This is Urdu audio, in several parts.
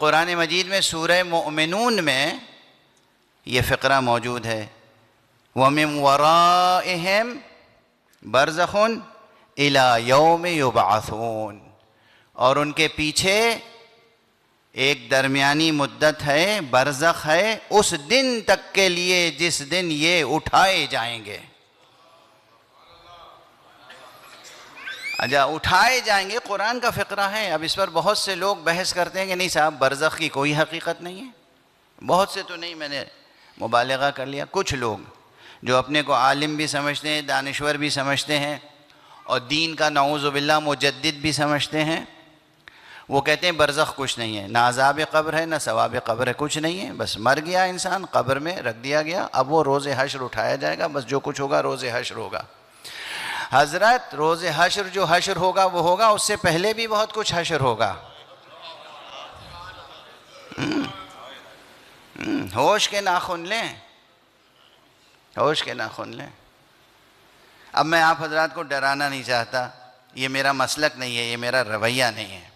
قرآن مجید میں سورہ مؤمنون میں یہ فقرہ موجود ہے، وَمِن وَرَائِهِمْ بَرْزَخٌ إِلَى يَوْمِ يُبْعَثُونَ، اور ان کے پیچھے ایک درمیانی مدت ہے، برزخ ہے، اس دن تک کے لیے جس دن یہ اٹھائے جائیں گے۔ اچھا، اٹھائے جائیں گے قرآن کا فقرہ ہے۔ اب اس پر بہت سے لوگ بحث کرتے ہیں کہ نہیں صاحب برزخ کی کوئی حقیقت نہیں ہے۔ بہت سے تو نہیں، میں نے مبالغہ کر لیا، کچھ لوگ جو اپنے کو عالم بھی سمجھتے ہیں، دانشور بھی سمجھتے ہیں، اور دین کا نعوذ باللہ مجدد بھی سمجھتے ہیں، وہ کہتے ہیں برزخ کچھ نہیں ہے، نہ عذاب قبر ہے نہ ثواب قبر ہے، کچھ نہیں ہے، بس مر گیا انسان، قبر میں رکھ دیا گیا، اب وہ روز حشر اٹھایا جائے گا، بس جو کچھ ہوگا روز حشر ہوگا۔ حضرت روز حشر جو حشر ہوگا وہ ہوگا، اس سے پہلے بھی بہت کچھ حشر ہوگا۔ ہوش کے ناخن لیں، ہوش کے ناخن لیں۔ اب میں آپ حضرات کو ڈرانا نہیں چاہتا، یہ میرا مسلک نہیں ہے، یہ میرا رویہ نہیں ہے۔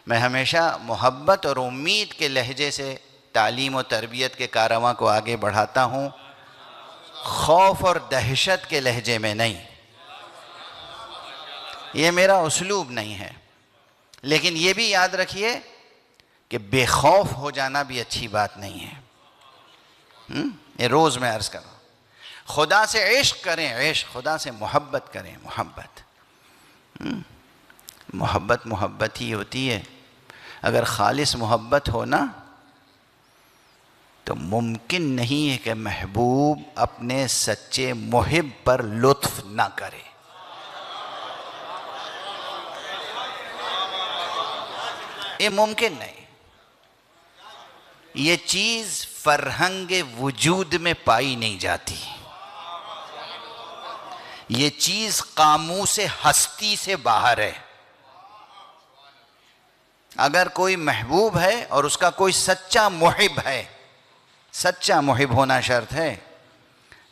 میں ہمیشہ محبت اور امید کے لہجے سے تعلیم و تربیت کے کاررواں کو آگے بڑھاتا ہوں، خوف اور دہشت کے لہجے میں نہیں۔ یہ میرا اسلوب نہیں ہے، لیکن یہ بھی یاد رکھیے کہ بے خوف ہو جانا بھی اچھی بات نہیں ہے۔ یہ روز میں عرض کروں، خدا سے عشق کریں، عشق، خدا سے محبت کریں، محبت۔ محبت محبت ہی ہوتی ہے۔ اگر خالص محبت ہو نا تو ممکن نہیں ہے کہ محبوب اپنے سچے محب پر لطف نہ کرے۔ یہ ممکن نہیں، یہ چیز فرہنگ وجود میں پائی نہیں جاتی، یہ چیز قاموس ہستی سے باہر ہے۔ اگر کوئی محبوب ہے اور اس کا کوئی سچا محب ہے، سچا محب ہونا شرط ہے،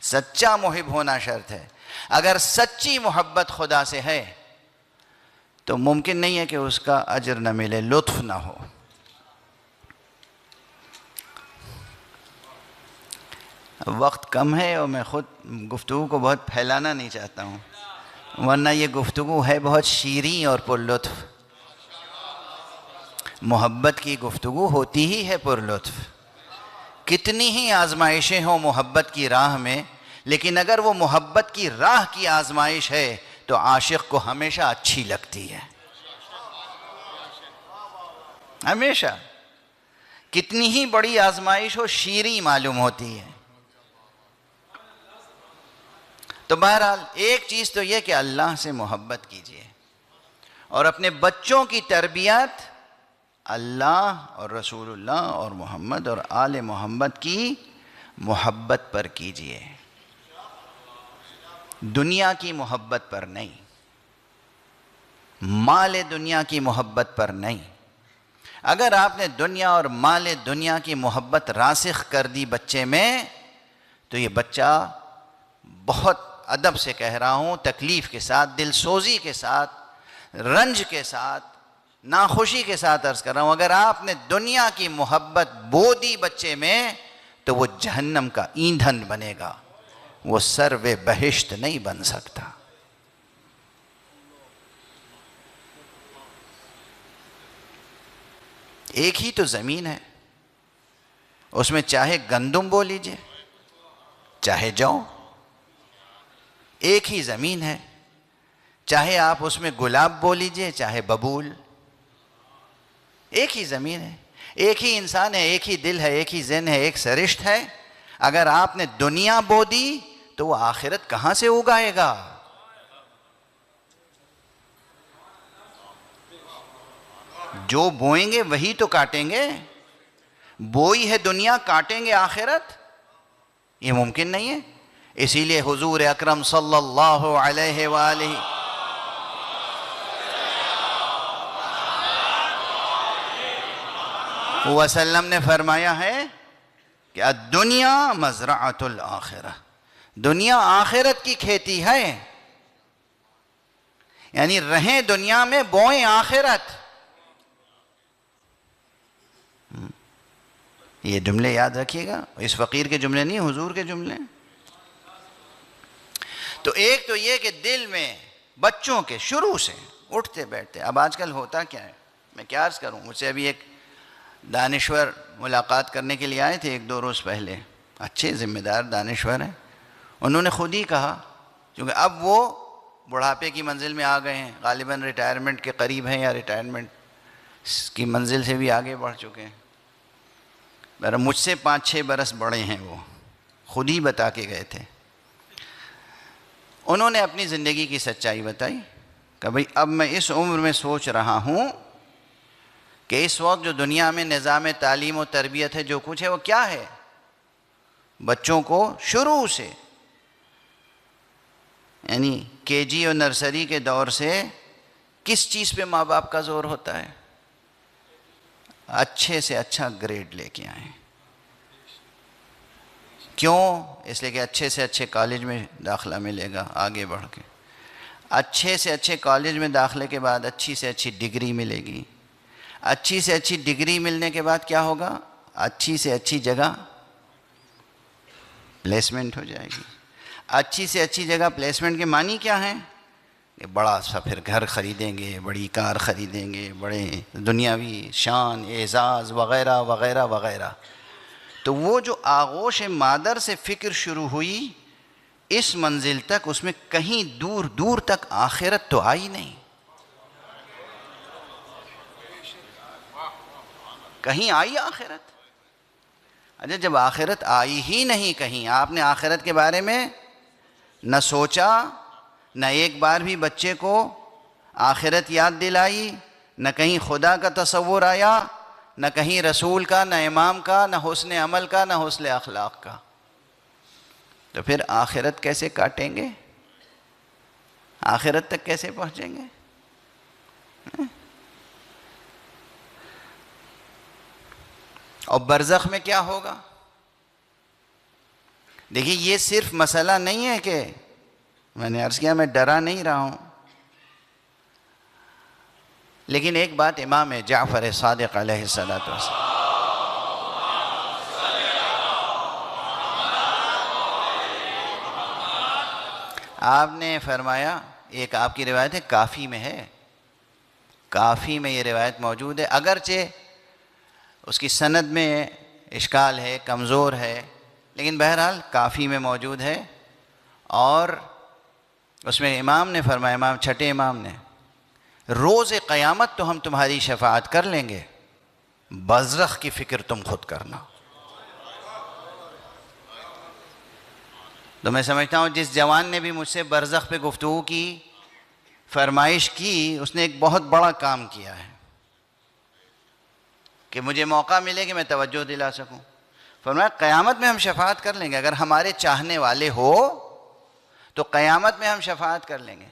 سچا محب ہونا شرط ہے، اگر سچی محبت خدا سے ہے تو ممکن نہیں ہے کہ اس کا اجر نہ ملے، لطف نہ ہو۔ وقت کم ہے اور میں خود گفتگو کو بہت پھیلانا نہیں چاہتا ہوں، ورنہ یہ گفتگو ہے بہت شیریں اور پر لطف۔ محبت کی گفتگو ہوتی ہی ہے پر لطف۔ کتنی ہی آزمائشیں ہوں محبت کی راہ میں، لیکن اگر وہ محبت کی راہ کی آزمائش ہے تو عاشق کو ہمیشہ اچھی لگتی ہے، ہمیشہ۔ کتنی ہی بڑی آزمائش ہو شیریں معلوم ہوتی ہے۔ تو بہرحال ایک چیز تو یہ کہ اللہ سے محبت کیجئے، اور اپنے بچوں کی تربیت اللہ اور رسول اللہ اور محمد اور آل محمد کی محبت پر کیجئے، دنیا کی محبت پر نہیں، مال دنیا کی محبت پر نہیں۔ اگر آپ نے دنیا اور مال دنیا کی محبت راسخ کر دی بچے میں تو یہ بچہ، بہت ادب سے کہہ رہا ہوں، تکلیف کے ساتھ، دل سوزی کے ساتھ، رنج کے ساتھ، ناخوشی کے ساتھ عرض کر رہا ہوں، اگر آپ نے دنیا کی محبت بو دی بچے میں تو وہ جہنم کا ایندھن بنے گا، وہ سرو بہشت نہیں بن سکتا۔ ایک ہی تو زمین ہے، اس میں چاہے گندم بو لیجئے چاہے جو، ایک ہی زمین ہے، چاہے آپ اس میں گلاب بو لیجئے چاہے ببول، ایک ہی زمین ہے، ایک ہی انسان ہے، ایک ہی دل ہے، ایک ہی ذہن ہے، ایک سرشت ہے۔ اگر آپ نے دنیا بو دی تو وہ آخرت کہاں سے اگائے گا؟ جو بوئیں گے وہی تو کاٹیں گے، بوئی ہے دنیا، کاٹیں گے آخرت؟ یہ ممکن نہیں ہے۔ اسی لیے حضور اکرم صلی اللہ علیہ وآلہ وسلم نے فرمایا ہے کہ الدنیا مزرعۃ الآخرہ، دنیا آخرت کی کھیتی ہے، یعنی رہیں دنیا میں بوئیں آخرت۔ یہ جملے یاد رکھیے گا، اس فقیر کے جملے نہیں، حضور کے جملے. تو ایک تو یہ کہ دل میں بچوں کے شروع سے اٹھتے بیٹھتے. اب آج کل ہوتا کیا ہے، میں کیا عرض کروں، مجھ سے ابھی ایک دانشور ملاقات کرنے کے لیے آئے تھے 1-2 روز پہلے، اچھے ذمہ دار دانشور ہیں. انہوں نے خود ہی کہا، کیونکہ اب وہ بڑھاپے کی منزل میں آ گئے ہیں، غالباً ریٹائرمنٹ کے قریب ہیں یا ریٹائرمنٹ کی منزل سے بھی آگے بڑھ چکے ہیں. مجھ سے 5-6 برس بڑے ہیں، وہ خود ہی بتا کے گئے تھے. انہوں نے اپنی زندگی کی سچائی بتائی کہ بھئی اب میں اس عمر میں سوچ رہا ہوں کہ اس وقت جو دنیا میں نظام تعلیم و تربیت ہے، جو کچھ ہے، وہ کیا ہے. بچوں کو شروع سے، یعنی کے جی اور نرسری کے دور سے کس چیز پہ ماں باپ کا زور ہوتا ہے؟ اچھے سے اچھا گریڈ لے کے آئیں. کیوں؟ اس لیے کہ اچھے سے اچھے کالج میں داخلہ ملے گا آگے بڑھ کے. اچھے سے اچھے کالج میں داخلے کے بعد اچھی سے اچھی ڈگری ملے گی. اچھی سے اچھی ڈگری ملنے کے بعد کیا ہوگا؟ اچھی سے اچھی جگہ پلیسمنٹ ہو جائے گی. اچھی سے اچھی جگہ پلیسمنٹ کے معنی کیا ہیں؟ کہ بڑا سا پھر گھر خریدیں گے، بڑی کار خریدیں گے، بڑے دنیاوی شان اعزاز وغیرہ وغیرہ وغیرہ. تو وہ جو آغوش مادر سے فکر شروع ہوئی اس منزل تک، اس میں کہیں دور دور تک آخرت تو آئی نہیں. کہیں آئی آخرت؟ اچھا جب آخرت آئی ہی نہیں کہیں، آپ نے آخرت کے بارے میں نہ سوچا، نہ ایک بار بھی بچے کو آخرت یاد دلائی، نہ کہیں خدا کا تصور آیا، نہ کہیں رسول کا، نہ امام کا، نہ حسن عمل کا، نہ حسن اخلاق کا. تو پھر آخرت کیسے کاٹیں گے؟ آخرت تک کیسے پہنچیں گے؟ اور برزخ میں کیا ہوگا؟ دیکھیے یہ صرف مسئلہ نہیں ہے کہ میں نے عرض کیا میں ڈرا نہیں رہا ہوں، لیکن ایک بات امام جعفر صادق علیہ الصلوۃ والسلام، آپ نے فرمایا، ایک آپ کی روایت ہے، کافی میں ہے، کافی میں یہ روایت موجود ہے، اگرچہ اس کی سند میں اشکال ہے، کمزور ہے، لیکن بہرحال کافی میں موجود ہے. اور اس میں امام نے فرمایا، امام چھٹے امام نے، روز قیامت تو ہم تمہاری شفاعت کر لیں گے، برزخ کی فکر تم خود کرنا. تو میں سمجھتا ہوں جس جوان نے بھی مجھ سے برزخ پہ گفتگو کی، فرمائش کی، اس نے ایک بہت بڑا کام کیا ہے کہ مجھے موقع ملے کہ میں توجہ دلا سکوں. فرمایا قیامت میں ہم شفاعت کر لیں گے، اگر ہمارے چاہنے والے ہو تو قیامت میں ہم شفاعت کر لیں گے،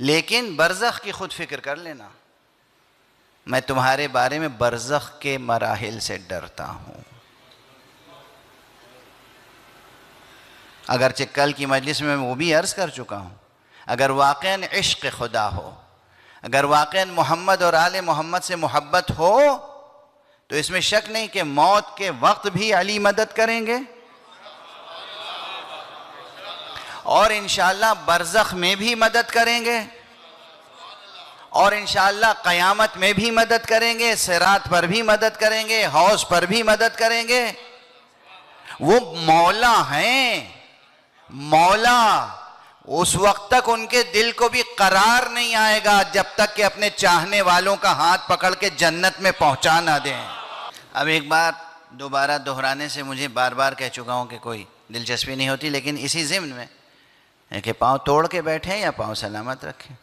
لیکن برزخ کی خود فکر کر لینا. میں تمہارے بارے میں برزخ کے مراحل سے ڈرتا ہوں. اگرچہ کل کی مجلس میں وہ بھی عرض کر چکا ہوں، اگر واقعاً عشق خدا ہو، اگر واقعاً محمد اور آل محمد سے محبت ہو، تو اس میں شک نہیں کہ موت کے وقت بھی علی مدد کریں گے، اور انشاءاللہ برزخ میں بھی مدد کریں گے، اور انشاءاللہ قیامت میں بھی مدد کریں گے، صراط پر بھی مدد کریں گے، حوض پر بھی مدد کریں گے. وہ مولا ہیں، مولا. اس وقت تک ان کے دل کو بھی قرار نہیں آئے گا جب تک کہ اپنے چاہنے والوں کا ہاتھ پکڑ کے جنت میں پہنچا نہ دیں. اب ایک بار دوبارہ دہرانے سے مجھے بار بار کہہ چکا ہوں کہ کوئی دلچسپی نہیں ہوتی، لیکن اسی ضمن میں کہ پاؤں توڑ کے بیٹھیں یا پاؤں سلامت رکھیں.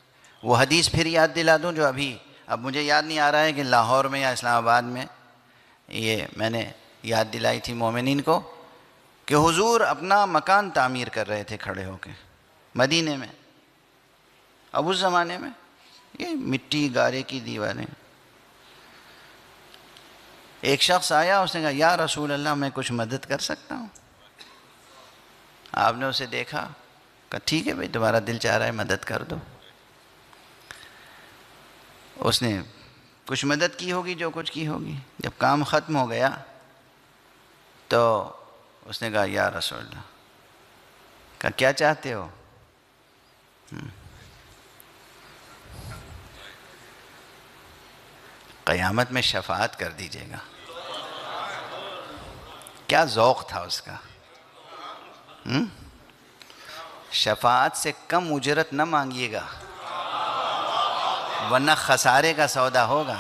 وہ حدیث پھر یاد دلا دوں جو اب مجھے یاد نہیں آ رہا ہے کہ لاہور میں یا اسلام آباد میں یہ میں نے یاد دلائی تھی مومنین کو، کہ حضور اپنا مکان تعمیر کر رہے تھے کھڑے ہو کے مدینے میں. اب اس زمانے میں یہ مٹی گارے کی دیواریں. ایک شخص آیا، اس نے کہا یا رسول اللہ میں کچھ مدد کر سکتا ہوں؟ آپ نے اسے دیکھا، کہا ٹھیک ہے بھائی تمہارا دل چاہ رہا ہے مدد کر دو. اس نے کچھ مدد کی ہوگی جو کچھ کی ہوگی. جب کام ختم ہو گیا تو اس نے کہا یا رسول اللہ، کہا کیا چاہتے ہو؟ قیامت میں شفاعت کر دیجیے گا. کیا ذوق تھا اس کا. شفاعت سے کم اجرت نہ مانگیے گا ورنہ خسارے کا سودا ہوگا.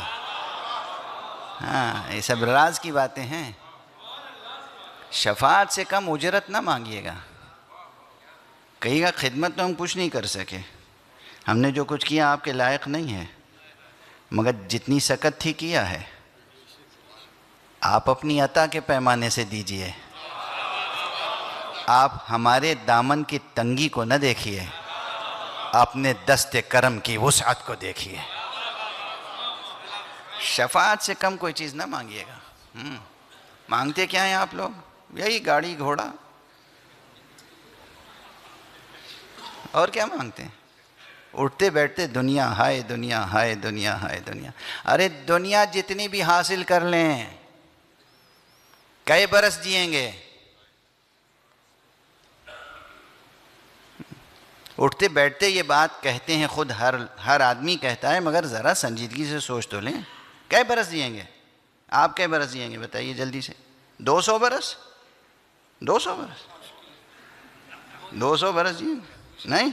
ہاں، یہ سب راز کی باتیں ہیں. شفاعت سے کم اجرت نہ مانگیے گا. کہیے گا خدمت تو ہم کچھ نہیں کر سکے، ہم نے جو کچھ کیا آپ کے لائق نہیں ہے، مگر جتنی سکت تھی کیا ہے. آپ اپنی عطا کے پیمانے سے دیجئے. آپ ہمارے دامن کی تنگی کو نہ دیکھیے، اپنے دست کرم کی وسعت کو دیکھیے. شفاعت سے کم کوئی چیز نہ مانگیے گا. مانگتے کیا ہیں آپ لوگ؟ یہی گاڑی گھوڑا، اور کیا مانگتے ہیں؟ اٹھتے بیٹھتے دنیا ہائے دنیا ہائے دنیا ہائے دنیا. ارے دنیا جتنی بھی حاصل کر لیں، کئی برس جئیں گے؟ اٹھتے بیٹھتے یہ بات کہتے ہیں، خود ہر آدمی کہتا ہے، مگر ذرا سنجیدگی سے سوچ تو لیں. کئی برس جئیں گے؟ آپ کئی برس جئیں گے بتائیے جلدی سے. 200 برس؟ 200 برس؟ 200 برس جئیں گے؟ نہیں.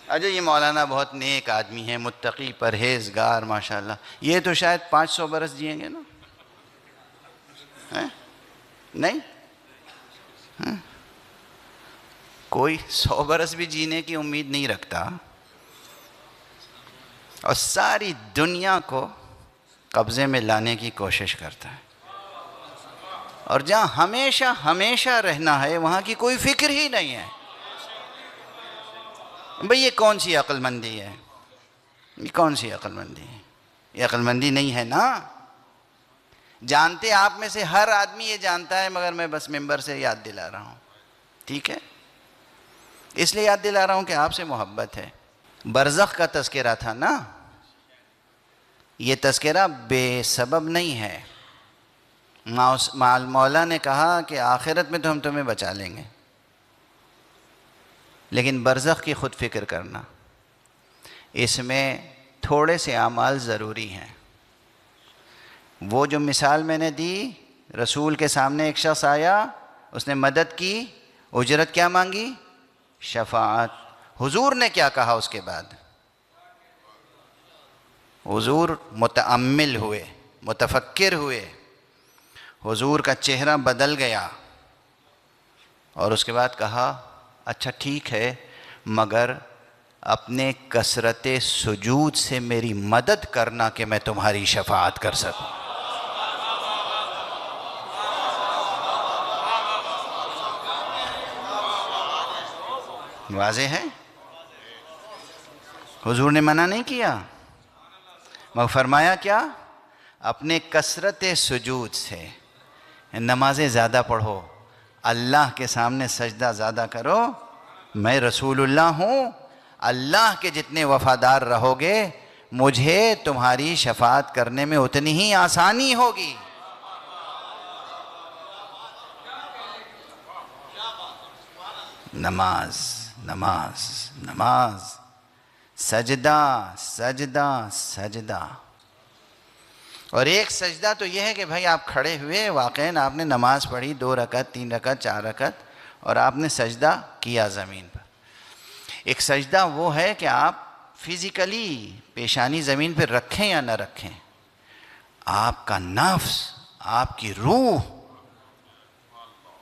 اچھا یہ مولانا بہت نیک آدمی ہے، متقی پرہیزگار ماشاءاللہ، یہ تو شاید 500 برس جئیں گے نا؟ نہیں؟ کوئی 100 برس بھی جینے کی امید نہیں رکھتا اور ساری دنیا کو قبضے میں لانے کی کوشش کرتا ہے. اور جہاں ہمیشہ ہمیشہ رہنا ہے وہاں کی کوئی فکر ہی نہیں ہے. بھئی یہ کون سی عقل مندی ہے؟ یہ کون سی عقل مندی ہے؟ یہ عقل مندی نہیں ہے نا. جانتے آپ میں سے ہر آدمی یہ جانتا ہے، مگر میں بس ممبر سے یاد دلا رہا ہوں. ٹھیک ہے؟ اس لیے یاد دلا رہا ہوں کہ آپ سے محبت ہے. برزخ کا تذکرہ تھا نا، یہ تذکرہ بے سبب نہیں ہے. مولا نے کہا کہ آخرت میں تو ہم تمہیں بچا لیں گے، لیکن برزخ کی خود فکر کرنا. اس میں تھوڑے سے اعمال ضروری ہیں. وہ جو مثال میں نے دی، رسول کے سامنے ایک شخص آیا، اس نے مدد کی، اجرت کیا مانگی؟ شفاعت. حضور نے کیا کہا اس کے بعد؟ حضور متأمل ہوئے، متفکر ہوئے. حضور کا چہرہ بدل گیا اور اس کے بعد کہا اچھا ٹھیک ہے، مگر اپنے کثرت سجود سے میری مدد کرنا کہ میں تمہاری شفاعت کر سکوں. واضح ہے؟ حضور نے منع نہیں کیا، مگر فرمایا کیا؟ اپنے کثرت سجود سے. نمازیں زیادہ پڑھو، اللہ کے سامنے سجدہ زیادہ کرو. میں رسول اللہ ہوں، اللہ کے جتنے وفادار رہو گے مجھے تمہاری شفاعت کرنے میں اتنی ہی آسانی ہوگی. نماز نماز نماز، سجدہ سجدہ سجدہ. اور ایک سجدہ تو یہ ہے کہ بھائی آپ کھڑے ہوئے، واقعاً آپ نے نماز پڑھی 2 رکعت 3 رکعت 4 رکعت اور آپ نے سجدہ کیا زمین پر. ایک سجدہ وہ ہے کہ آپ فزیکلی پیشانی زمین پر رکھیں یا نہ رکھیں، آپ کا نفس، آپ کی روح،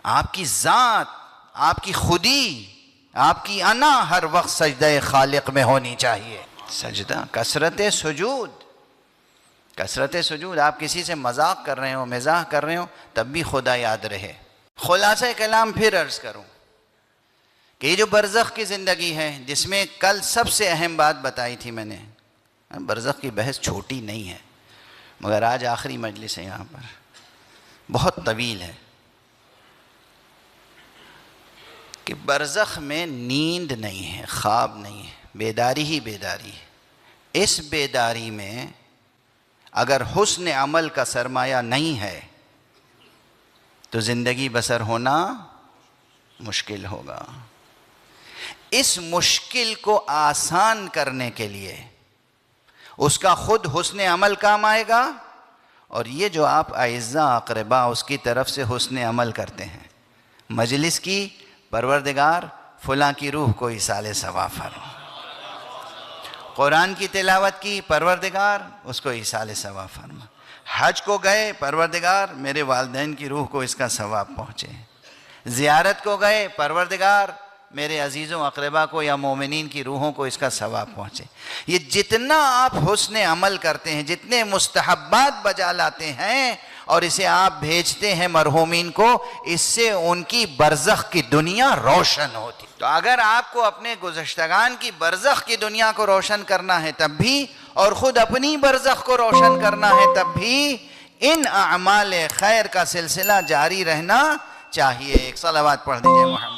آپ کی ذات، آپ کی خودی، آپ کی انا ہر وقت سجدہ خالق میں ہونی چاہیے. سجدہ، کثرت سجود. کثرت سجود. آپ کسی سے مذاق کر رہے ہو، مزاح کر رہے ہو، تب بھی خدا یاد رہے. خلاصہ کلام پھر عرض کروں کہ یہ جو برزخ کی زندگی ہے، جس میں کل سب سے اہم بات بتائی تھی میں نے، برزخ کی بحث چھوٹی نہیں ہے، مگر آج آخری مجلس ہے یہاں پر، بہت طویل ہے. کہ برزخ میں نیند نہیں ہے، خواب نہیں ہے، بیداری ہی بیداری ہے. اس بیداری میں اگر حسن عمل کا سرمایہ نہیں ہے تو زندگی بسر ہونا مشکل ہوگا. اس مشکل کو آسان کرنے کے لیے اس کا خود حسن عمل کام آئے گا، اور یہ جو آپ اعزاء اقربا اس کی طرف سے حسن عمل کرتے ہیں، مجلس کی پروردگار فلاں کی روح کو ایصال ثواب فرما، قرآن کی تلاوت کی پروردگار اس کو ایصال ثواب فرما، حج کو گئے پروردگار میرے والدین کی روح کو اس کا ثواب پہنچے، زیارت کو گئے پروردگار میرے عزیزوں اقربا کو یا مومنین کی روحوں کو اس کا ثواب پہنچے. یہ جتنا آپ حسن عمل کرتے ہیں، جتنے مستحبات بجا لاتے ہیں اور اسے آپ بھیجتے ہیں مرحومین کو، اس سے ان کی برزخ کی دنیا روشن ہوتی. تو اگر آپ کو اپنے گزشتگان کی برزخ کی دنیا کو روشن کرنا ہے تب بھی، اور خود اپنی برزخ کو روشن کرنا ہے تب بھی، ان اعمال خیر کا سلسلہ جاری رہنا چاہیے. ایک صلوات پڑھ دیجئے محمد.